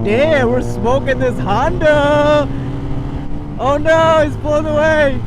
Damn, we're smoking this Honda. Oh no, he's blown away.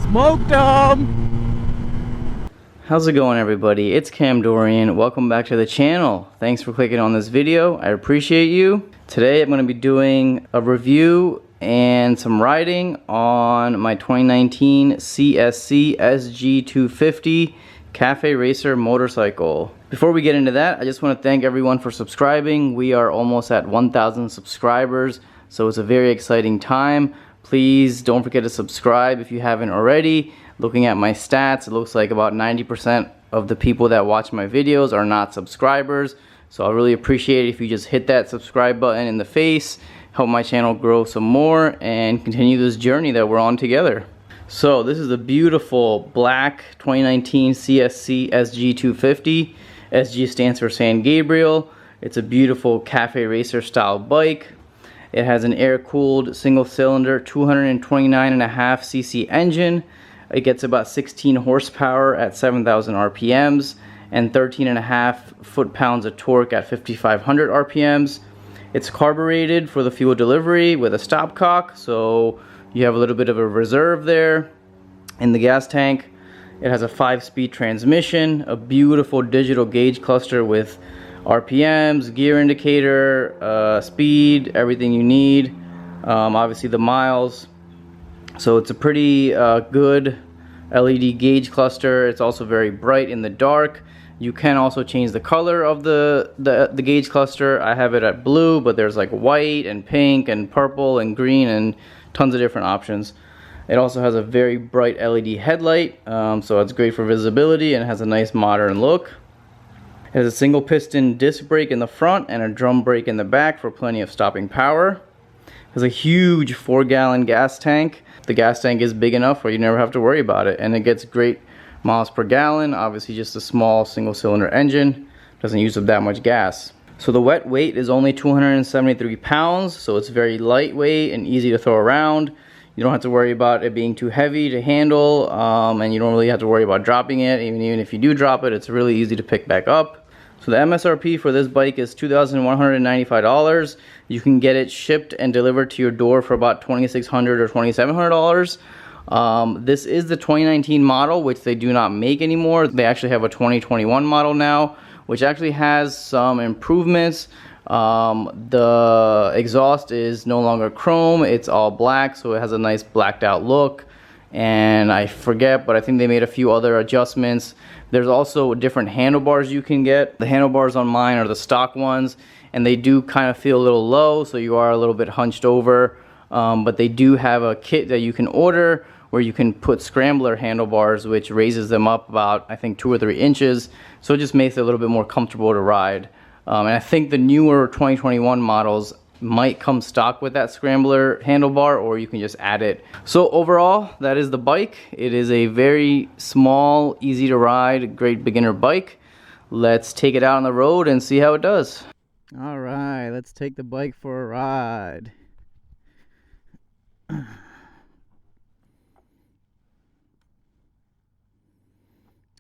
Smoked him. How's it going, everybody? It's Kamdorian. Welcome back to the channel. Thanks for clicking on this video. I appreciate you. Today I'm going to be doing a review and some riding on my 2019 CSC SG250 Cafe Racer motorcycle. Before we get into that, I just want to thank everyone for subscribing. We are almost at 1,000 subscribers, so it's a very exciting time. Please don't forget to subscribe if you haven't already. Looking at my stats, it looks like about 90% of the people that watch my videos are not subscribers. So I really appreciate it if you just hit that subscribe button in the face, help my channel grow some more, and continue this journey that we're on together. So this is a beautiful black 2019 CSC SG250. SG stands for San Gabriel. It's a beautiful cafe racer style bike. It has an air-cooled single-cylinder 229.5cc engine. It gets about 16 horsepower at 7,000 RPMs and 13.5 foot-pounds of torque at 5,500 RPMs. It's carbureted for the fuel delivery with a stopcock, so you have a little bit of a reserve there in the gas tank. It has a 5-speed transmission, a beautiful digital gauge cluster with RPMs, gear indicator, speed, everything you need. Obviously the miles. So it's a pretty good LED gauge cluster. It's also very bright in the dark. You can also change the color of the gauge cluster. I have it at blue, but there's like white and pink and purple and green and tons of different options. It also has a very bright LED headlight, so it's great for visibility and has a nice modern look. It has a single piston disc brake in the front and a drum brake in the back for plenty of stopping power. It has a huge 4-gallon gas tank. The gas tank is big enough where you never have to worry about it, and it gets great miles per gallon. Obviously just a small single-cylinder engine, doesn't use up that much gas. So the wet weight is only 273 pounds, so it's very lightweight and easy to throw around. You don't have to worry about it being too heavy to handle, and you don't really have to worry about dropping it. Even if you do drop it, it's really easy to pick back up. So the MSRP for this bike is $2,195. You can get it shipped and delivered to your door for about $2,600 or $2,700. This is the 2019 model, which they do not make anymore. They actually have a 2021 model now, which actually has some improvements. The exhaust is no longer chrome, it's all black, so it has a nice blacked out look. And I forget, but I think they made a few other adjustments. There's also different handlebars you can get. The handlebars on mine are the stock ones, and they do kind of feel a little low, so you are a little bit hunched over. But they do have a kit that you can order where you can put scrambler handlebars, which raises them up about, I think, 2 or 3 inches. So it just makes it a little bit more comfortable to ride. And I think the newer 2021 models might come stock with that scrambler handlebar, or you can just add it. So overall, that is the bike. It is a very small, easy to ride, great beginner bike. Let's take it out on the road and see how it does. All right, let's take the bike for a ride.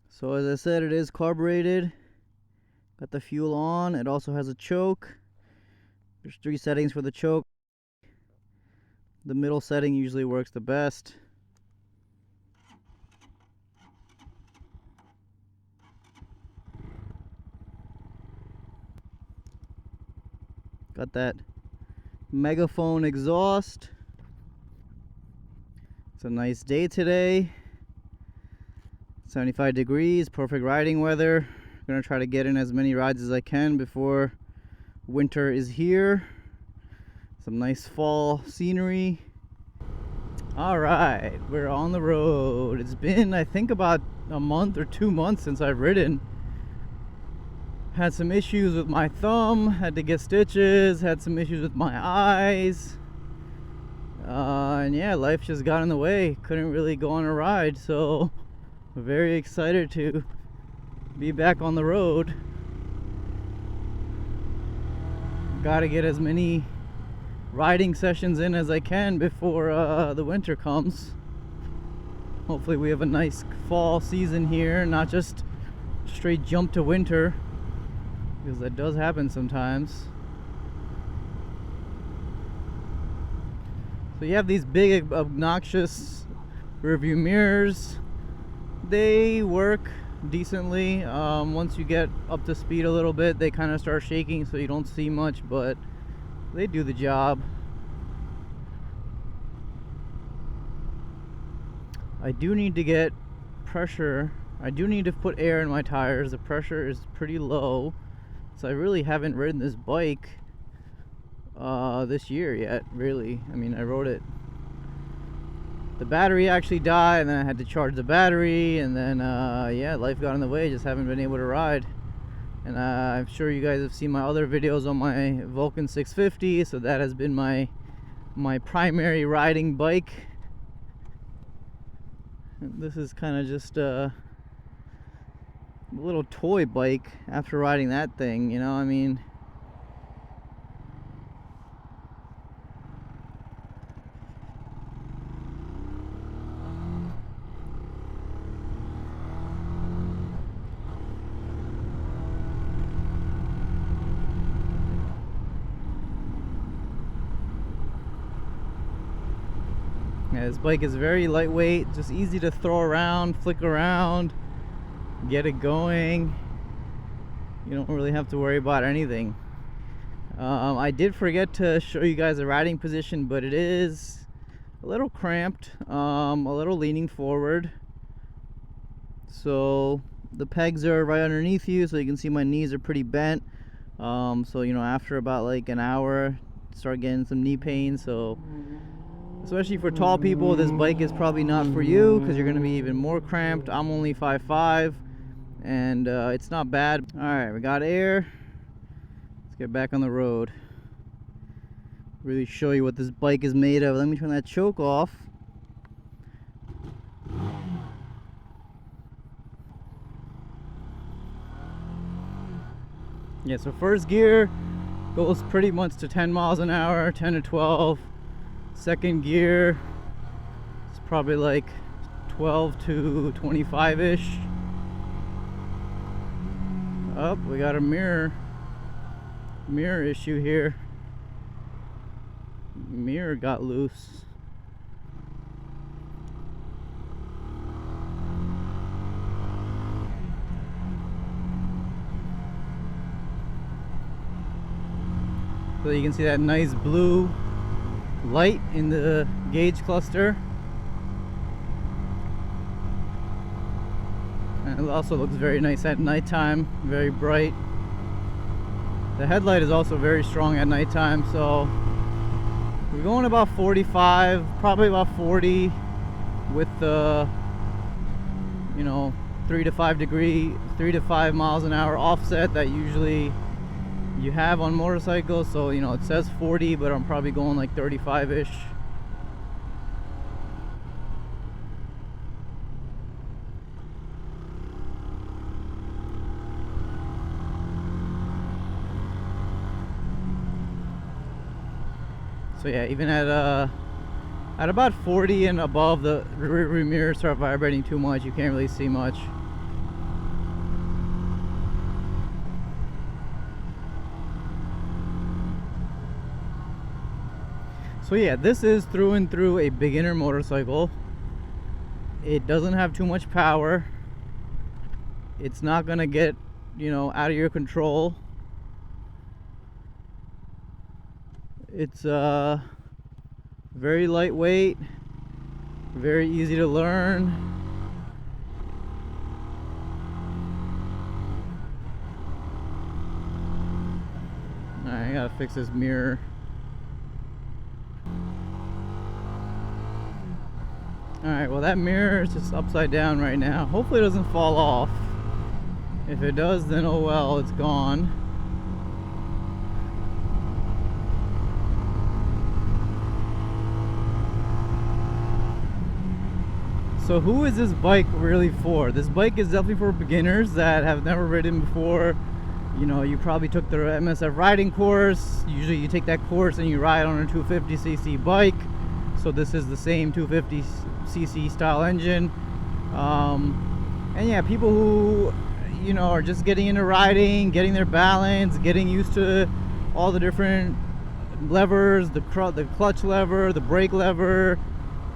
So as I said, it is carbureted. Got the fuel on. It also has a choke. There's 3 settings for the choke. The middle setting usually works the best. Got that megaphone exhaust. It's a nice day today. 75 degrees, perfect riding weather. I'm gonna try to get in as many rides as I can before winter is here. Some nice fall scenery. All right, we're on the road. It's been, I think, about a month or 2 months since I've ridden. Had some issues with my thumb, had to get stitches, had some issues with my eyes. And yeah, life just got in the way. Couldn't really go on a ride, so I'm very excited to be back on the road. Gotta get as many riding sessions in as I can before the winter comes. Hopefully we have a nice fall season here, not just straight jump to winter, because that does happen sometimes. So you have these big obnoxious rearview mirrors. They work decently. Once you get up to speed a little bit, they kind of start shaking, so you don't see much, but they do the job. I do need to get pressure. I do need to put air in my tires. The pressure is pretty low, so I really haven't ridden this bike this year yet, really. I mean, I rode it. The battery actually died, and then I had to charge the battery, and then yeah, life got in the way. Just haven't been able to ride. And I'm sure you guys have seen my other videos on my Vulcan 650, so that has been my primary riding bike. And this is kind of just a little toy bike after riding that thing, you know. I mean, yeah, this bike is very lightweight, just easy to throw around, flick around, get it going. You don't really have to worry about anything. I did forget to show you guys the riding position, but it is a little cramped, a little leaning forward. So the pegs are right underneath you, so you can see my knees are pretty bent. So you know, after about like an hour, start getting some knee pain. So especially for tall people, this bike is probably not for you, because you're going to be even more cramped. I'm only 5'5", and it's not bad. Alright, we got air. Let's get back on the road. Really show you what this bike is made of. Let me turn that choke off. Yeah, so first gear goes pretty much to 10 miles an hour, 10 to 12. Second gear is probably like 12 to 25-ish. Oh, we got a mirror issue here. Mirror got loose. So you can see that nice blue light in the gauge cluster, and it also looks very nice at nighttime, very bright. The headlight is also very strong at nighttime, so we're going about 45, probably about 40 with the, you know, 3 to 5 miles an hour offset that usually you have on motorcycles. So you know, it says 40, but I'm probably going like 35-ish. So yeah, even at about 40 and above, the rear mirrors start vibrating too much. You can't really see much. So yeah, this is through and through a beginner motorcycle. It doesn't have too much power. It's not gonna get, you know, out of your control. It's very lightweight, very easy to learn. Alright, I gotta fix this mirror. Alright, well that mirror is just upside down right now. Hopefully it doesn't fall off. If it does, then oh well, it's gone. So who is this bike really for? This bike is definitely for beginners that have never ridden before. You know, you probably took the MSF riding course. Usually you take that course and you ride on a 250cc bike. So this is the same 250cc style engine. And yeah, people who, you know, are just getting into riding, getting their balance, getting used to all the different levers, the clutch lever, the brake lever,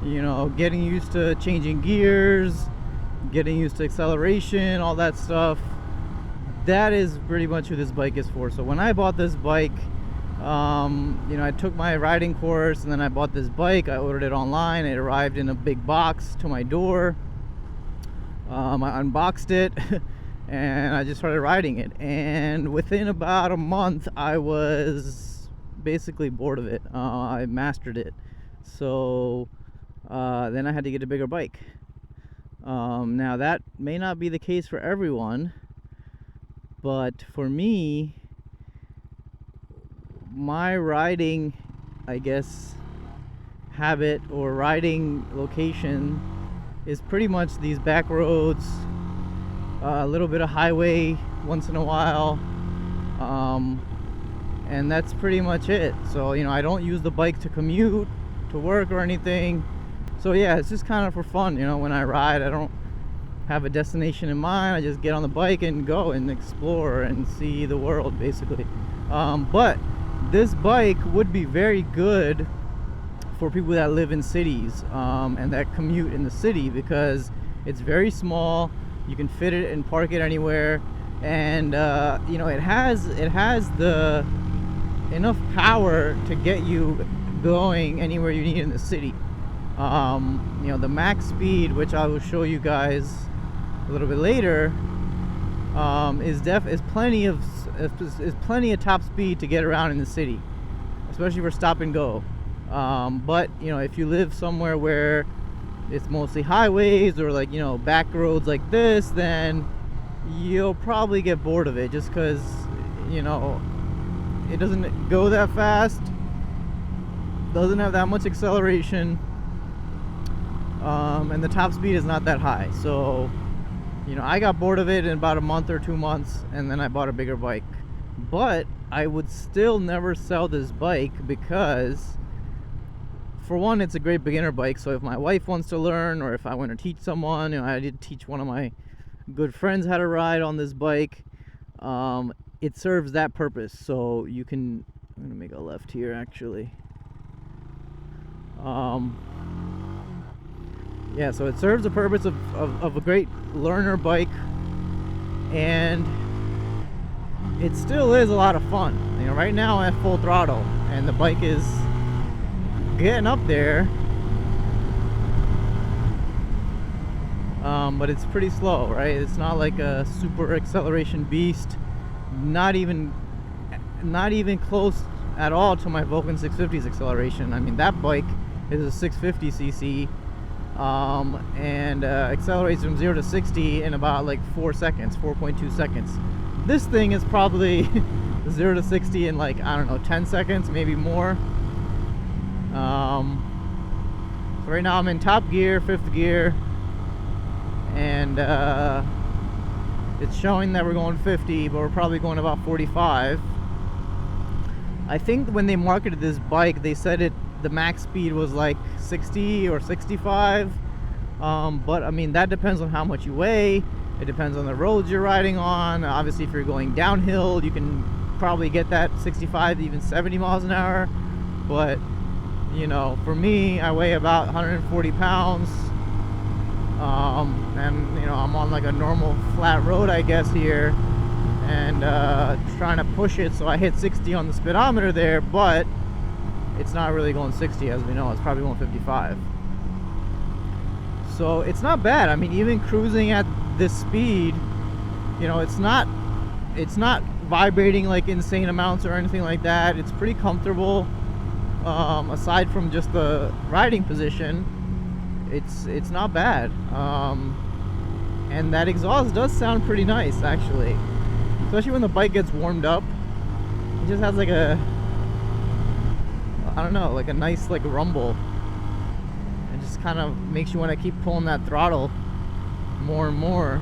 you know, getting used to changing gears, getting used to acceleration, all that stuff. That is pretty much who this bike is for. So when I bought this bike, you know, I took my riding course and then I bought this bike. I ordered it online. It arrived in a big box to my door. I unboxed it and I just started riding it. And within about a month, I was basically bored of it. I mastered it. So then I had to get a bigger bike. Now that may not be the case for everyone, but for me, my riding, I guess, habit or riding location is pretty much these back roads, a little bit of highway once in a while, and that's pretty much it. So, you know, I don't use the bike to commute to work or anything. So yeah, it's just kind of for fun, you know. When I ride, I don't have a destination in mind. I just get on the bike and go and explore and see the world, basically. But this bike would be very good for people that live in cities and that commute in the city, because it's very small. You can fit it and park it anywhere, and you know, it has the enough power to get you going anywhere you need in the city. You know, the max speed, which I will show you guys a little bit later, is plenty of top speed to get around in the city, especially for stop and go. But you know, if you live somewhere where it's mostly highways or, like, you know, back roads like this, then you'll probably get bored of it, just because, you know, it doesn't go that fast, doesn't have that much acceleration, and the top speed is not that high. So, you know, I got bored of it in about a month or 2 months, and then I bought a bigger bike. But I would still never sell this bike because, for one, it's a great beginner bike. So if my wife wants to learn, or if I want to teach someone, you know, I did teach one of my good friends how to ride on this bike. It serves that purpose. So you can, I'm gonna make a left here actually. Yeah, so it serves the purpose of a great learner bike, and it still is a lot of fun. You know, right now I'm at full throttle and the bike is getting up there, but it's pretty slow, right? It's not like a super acceleration beast, not even close at all to my Vulcan 650's acceleration. I mean, that bike is a 650cc and accelerates from 0 to 60 in about like 4 seconds, 4.2 seconds. This thing is probably 0 to 60 in, like, I don't know, 10 seconds, maybe more. So right now I'm in top gear, 5th gear, and it's showing that we're going 50, but we're probably going about 45. I think when they marketed this bike, they said the max speed was like 60 or 65, but I mean, that depends on how much you weigh. It depends on the roads you're riding on. Obviously, if you're going downhill, you can probably get that 65, even 70 miles an hour. But, you know, for me, I weigh about 140 pounds. And, you know, I'm on like a normal flat road, I guess, here. And trying to push it so I hit 60 on the speedometer there, but it's not really going 60, as we know. It's probably going 55. So it's not bad. I mean, even cruising at this speed, you know, it's not vibrating like insane amounts or anything like that. It's pretty comfortable. Aside from just the riding position, it's not bad. And that exhaust does sound pretty nice, actually, especially when the bike gets warmed up. It just has like a, I don't know, like a nice like rumble. It just kind of makes you want to keep pulling that throttle more and more.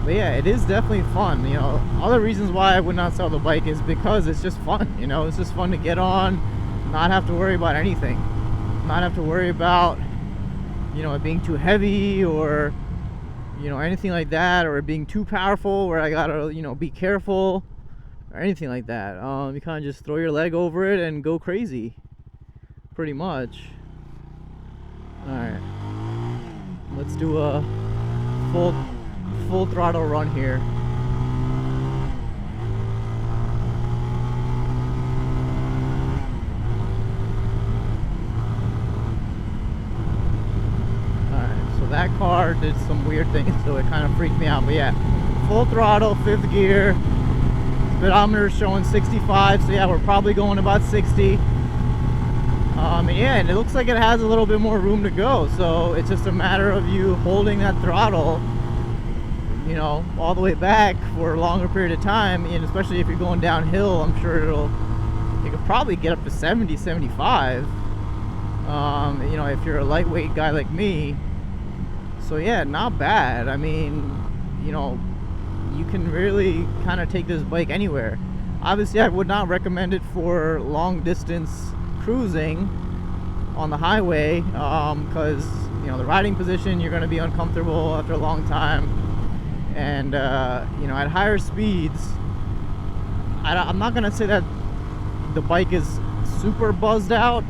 But yeah, it is definitely fun. You know, other reasons why I would not sell the bike is because it's just fun. You know, it's just fun to get on, not have to worry about anything, not have to worry about, you know, it being too heavy or, you know, anything like that, or it being too powerful where I gotta, you know, be careful or anything like that. You kind of just throw your leg over it and go crazy, pretty much. Alright, let's do a full throttle run here. Alright, so that car did some weird things, so it kind of freaked me out. But yeah, full throttle, 5th gear. Speedometer is showing 65, so yeah, we're probably going about 60. Yeah, and it looks like it has a little bit more room to go, so it's just a matter of you holding that throttle, you know, all the way back for a longer period of time. And especially if you're going downhill, I'm sure you could probably get up to 70, 75, you know, if you're a lightweight guy like me. So yeah, not bad. I mean, you know, you can really kind of take this bike anywhere. Obviously, I would not recommend it for long distance cruising on the highway, because you know, the riding position, you're going to be uncomfortable after a long time. And you know, at higher speeds, I'm not going to say that the bike is super buzzed out,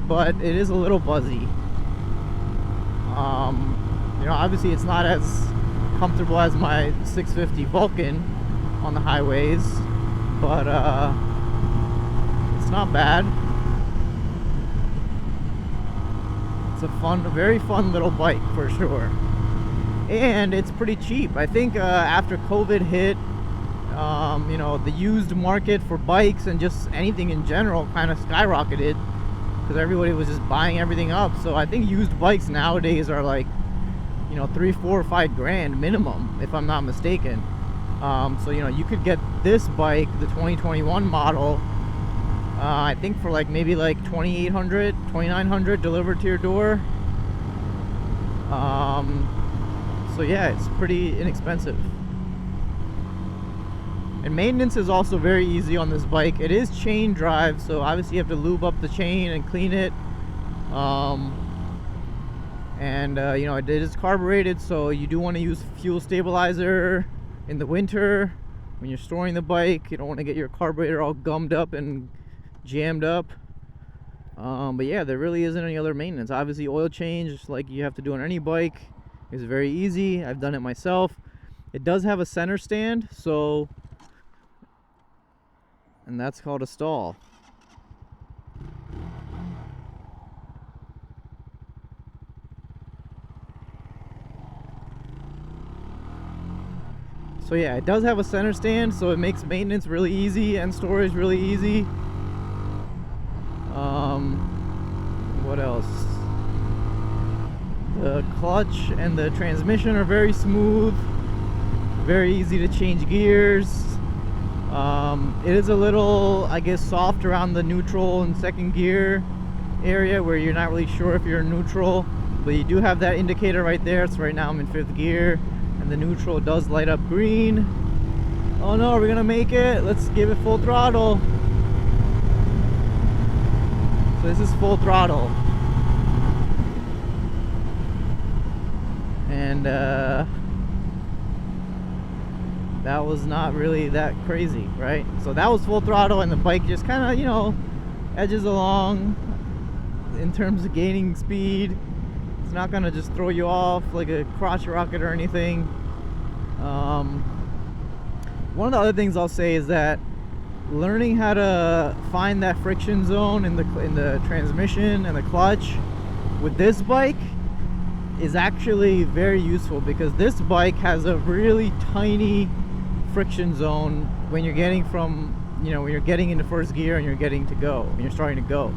but it is a little buzzy. You know, obviously it's not as comfortable as my 650 Vulcan on the highways, but it's not bad. It's a very fun little bike for sure, and it's pretty cheap. I think after COVID hit, you know, the used market for bikes and just anything in general kind of skyrocketed because everybody was just buying everything up. So I think used bikes nowadays are like, you know, 3, 4, or 5 grand minimum, if I'm not mistaken. So you know, you could get this bike, the 2021 model, I think for like maybe like $2,800, $2,900 delivered to your door. So yeah, it's pretty inexpensive. And maintenance is also very easy on this bike. It is chain drive, so obviously you have to lube up the chain and clean it. You know, it is carbureted, so you do want to use fuel stabilizer in the winter when you're storing the bike. You don't want to get your carburetor all gummed up and jammed up. But yeah, there really isn't any other maintenance. Obviously, oil change, like you have to do on any bike, is very easy. I've done it myself. It does have a center stand, so, and that's called a stall. So yeah, it does have a center stand, so it makes maintenance really easy and storage really easy. What else? The clutch and the transmission are very smooth, very easy to change gears. It is a little, I guess, soft around the neutral and second gear area where you're not really sure if you're in neutral, but you do have that indicator right there. So right now I'm in 5th gear and the neutral does light up green. Oh no, are we gonna make it? Let's give it full throttle. So this is full throttle. And that was not really that crazy, right? So that was full throttle, and the bike just kind of, you know, edges along in terms of gaining speed. It's not gonna just throw you off like a crotch rocket or anything. One of the other things I'll say is that learning how to find that friction zone in the transmission and the clutch with this bike is actually very useful, because this bike has a really tiny friction zone when you're getting from, you know, when you're getting into first gear and you're starting to go.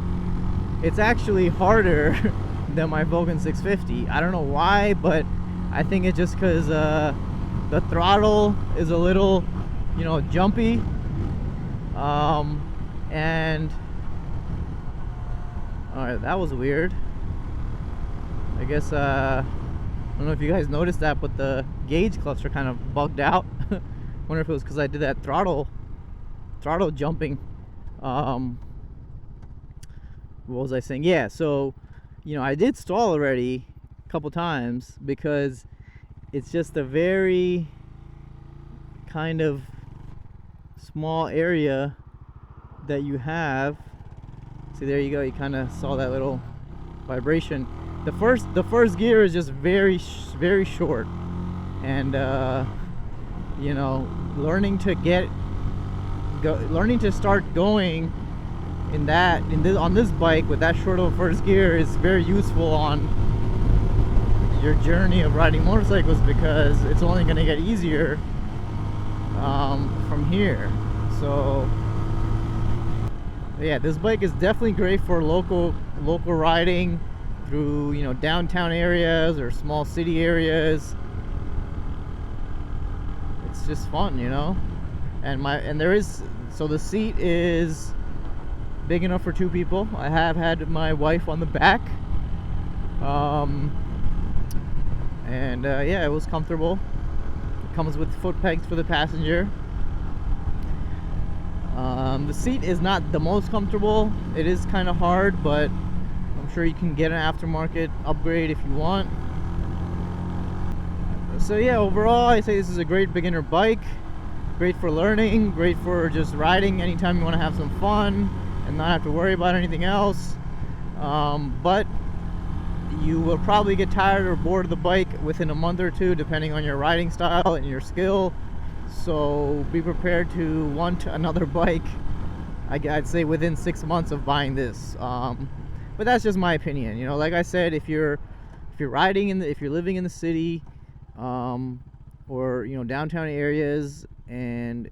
It's actually harder than my Vulcan 650. I don't know why, but I think it's just because the throttle is a little, you know, jumpy. And alright, that was weird. I guess I don't know if you guys noticed that, but the gauge clutch are kind of bugged out. Wonder if it was because I did that throttle jumping. What was I saying? Yeah, so you know, I did stall already a couple times because it's just a very kind of small area that you have. See, there you go. You kind of saw that little vibration. The first gear is just very short, and you know, learning to start going on this bike with that short of a first gear is very useful on your journey of riding motorcycles, because it's only going to get easier from here. So yeah, this bike is definitely great for local riding through, you know, downtown areas or small city areas. It's just fun, you know. So the seat is big enough for 2 people. I have had my wife on the back, and yeah, it was comfortable. It comes with foot pegs for the passenger. The seat is not the most comfortable. It is kind of hard, but I'm sure you can get an aftermarket upgrade if you want. So yeah, overall I say this is a great beginner bike. Great for learning, great for just riding anytime you want to have some fun and not have to worry about anything else. But you will probably get tired or bored of the bike within a month or 2, depending on your riding style and your skill. So be prepared to want another bike, I'd say within 6 months of buying this. But that's just my opinion. You know, like I said, if you're riding if you're living in the city, or, you know, downtown areas, and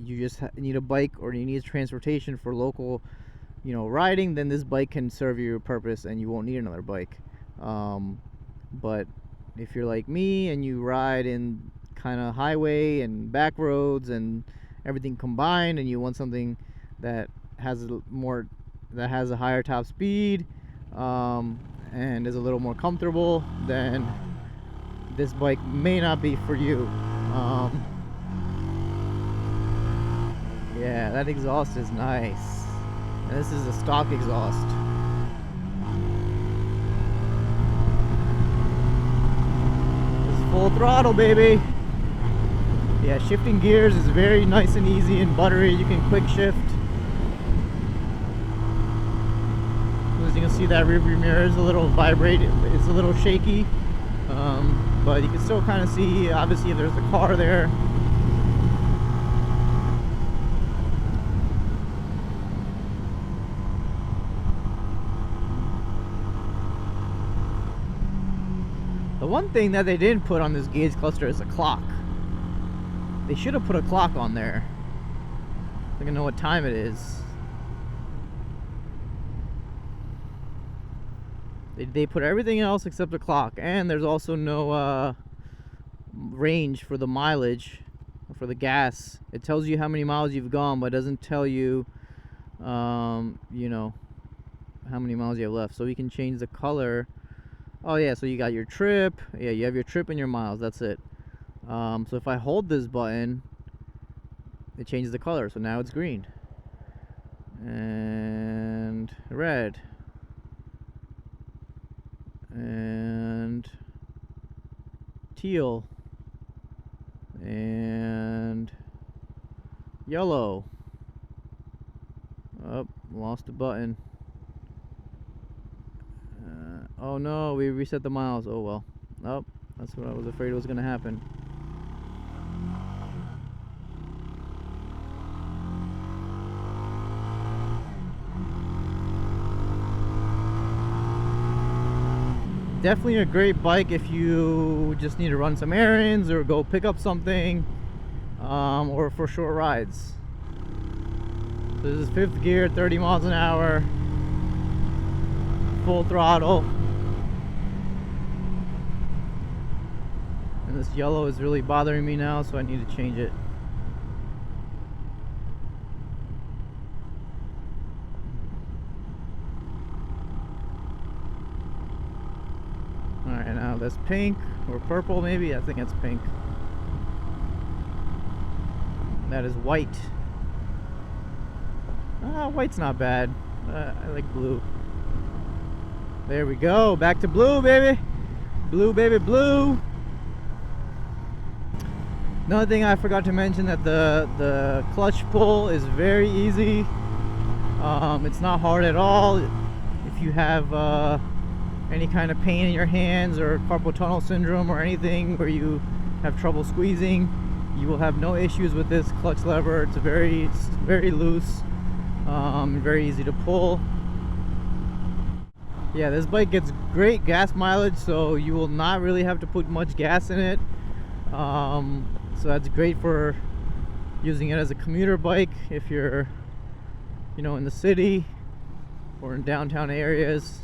you just need a bike or you need transportation for local, you know, riding, then this bike can serve your purpose and you won't need another bike. But if you're like me and you ride in kind of highway and back roads and everything combined, and you want something that has a higher top speed, and is a little more comfortable, then this bike may not be for you. Yeah, that exhaust is nice. And this is a stock exhaust. This is full throttle, baby. Yeah, shifting gears is very nice and easy and buttery. You can quick shift. As you can see, that rear view mirror is a little vibrated. It's a little shaky. But you can still kind of see, obviously, if there's a car there. The one thing that they didn't put on this gauge cluster is a clock. They should have put a clock on there, so I can know what time it is. They put everything else except the clock, and there's also no range for the mileage, for the gas. It tells you how many miles you've gone, but it doesn't tell you, you know, how many miles you have left. So we can change the color. Oh yeah, so you got your trip. Yeah, you have your trip and your miles. That's it. So if I hold this button, it changes the color. So now it's green and red and teal and yellow. Oh, lost a button. Oh no, we reset the miles. Oh well. Oh, that's what I was afraid was going to happen. Definitely a great bike if you just need to run some errands or go pick up something, or for short rides. So this is 5th gear, 30 miles an hour, full throttle. And this yellow is really bothering me now, so I need to change it. Alright, now that's pink or purple maybe. I think it's pink. That is white. White's not bad. I like blue. There we go. Back to blue, baby. Blue, baby, blue. Another thing I forgot to mention, that the clutch pull is very easy. It's not hard at all. If you have any kind of pain in your hands or carpal tunnel syndrome or anything where you have trouble squeezing, you will have no issues with this clutch lever. It's very loose, very easy to pull. Yeah, this bike gets great gas mileage, so you will not really have to put much gas in it. So that's great for using it as a commuter bike if you're, you know, in the city or in downtown areas.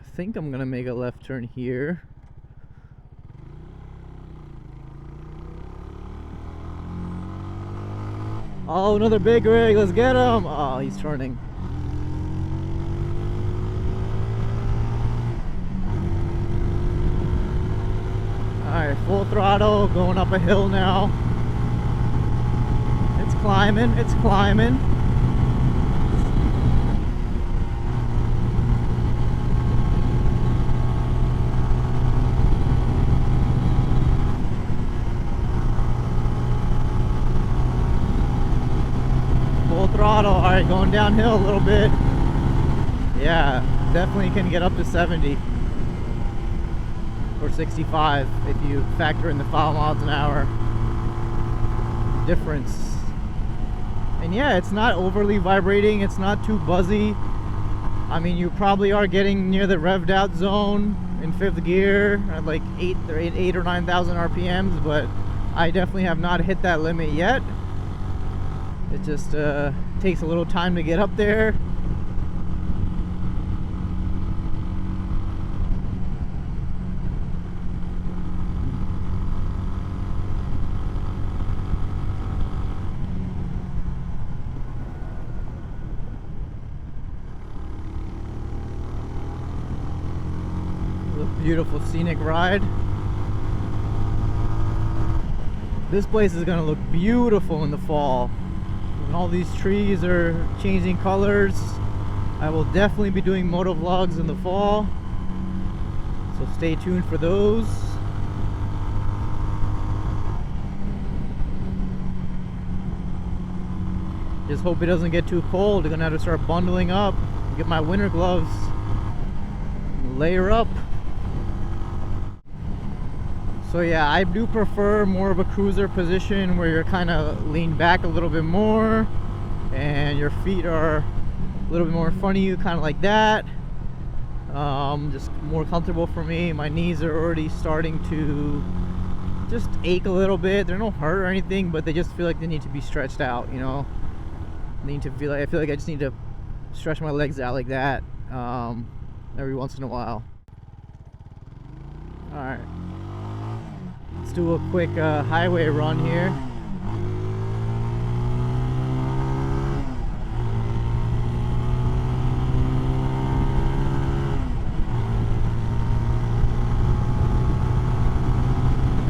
I think I'm gonna make a left turn here. Oh, another big rig, let's get him! Oh, he's turning. Alright, full throttle, going up a hill now. It's climbing, it's climbing. Full throttle, alright, going downhill a little bit. Yeah, definitely can get up to 70. Or 65 if you factor in the 5 miles an hour difference. And yeah, it's not overly vibrating, it's not too buzzy. I mean, you probably are getting near the revved out zone in 5th gear at like 8 or 9,000 RPMs, but I definitely have not hit that limit yet. It just takes a little time to get up there. Beautiful scenic ride. This place is gonna look beautiful in the fall when all these trees are changing colors. I will definitely be doing motovlogs in the fall, so stay tuned for those. Just hope it doesn't get too cold. I'm gonna have to start bundling up, get my winter gloves, layer up. So yeah, I do prefer more of a cruiser position where you're kind of leaned back a little bit more and your feet are a little bit more in front of you, kind of like that. Just more comfortable for me. My knees are already starting to just ache a little bit. They're not hurt or anything, but they just feel like they need to be stretched out, you know. I feel like I just need to stretch my legs out like that every once in a while. All right. Let's do a quick highway run here.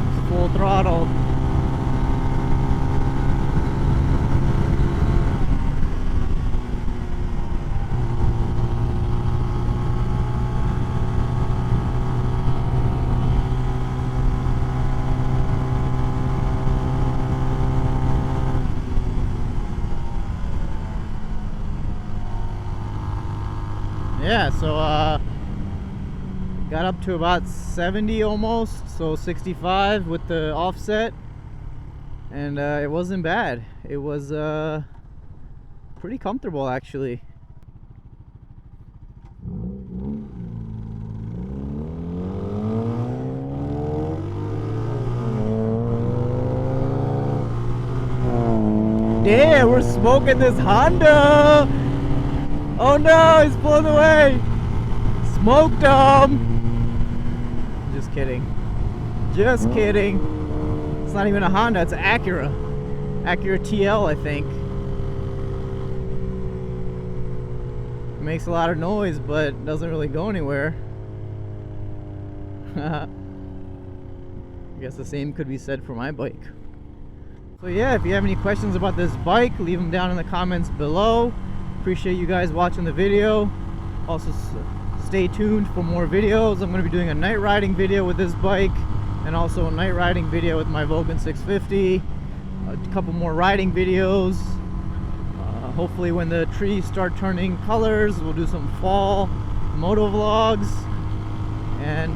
It's full throttle. Yeah, so got up to about 70 almost, so 65 with the offset, and it wasn't bad. It was pretty comfortable actually. Damn, we're smoking this Honda! Oh no, he's blown away! Smoked him! Just kidding. Just kidding. It's not even a Honda, it's an Acura. Acura TL, I think. It makes a lot of noise, but doesn't really go anywhere. I guess the same could be said for my bike. So yeah, if you have any questions about this bike, leave them down in the comments below. Appreciate you guys watching the video. Also, stay tuned for more videos. I'm going to be doing a night riding video with this bike, and also a night riding video with my Vulcan 650. A couple more riding videos. Hopefully when the trees start turning colors, we'll do some fall motovlogs and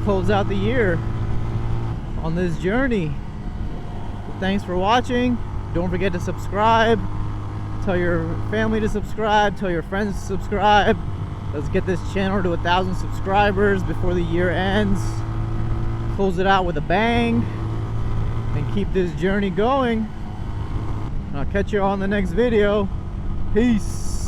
close out the year on this journey. Thanks for watching. Don't forget to subscribe. Tell your family to subscribe. Tell your friends to subscribe. Let's get this channel to 1,000 subscribers before the year ends. Close it out with a bang and keep this journey going. I'll catch you on the next video. Peace.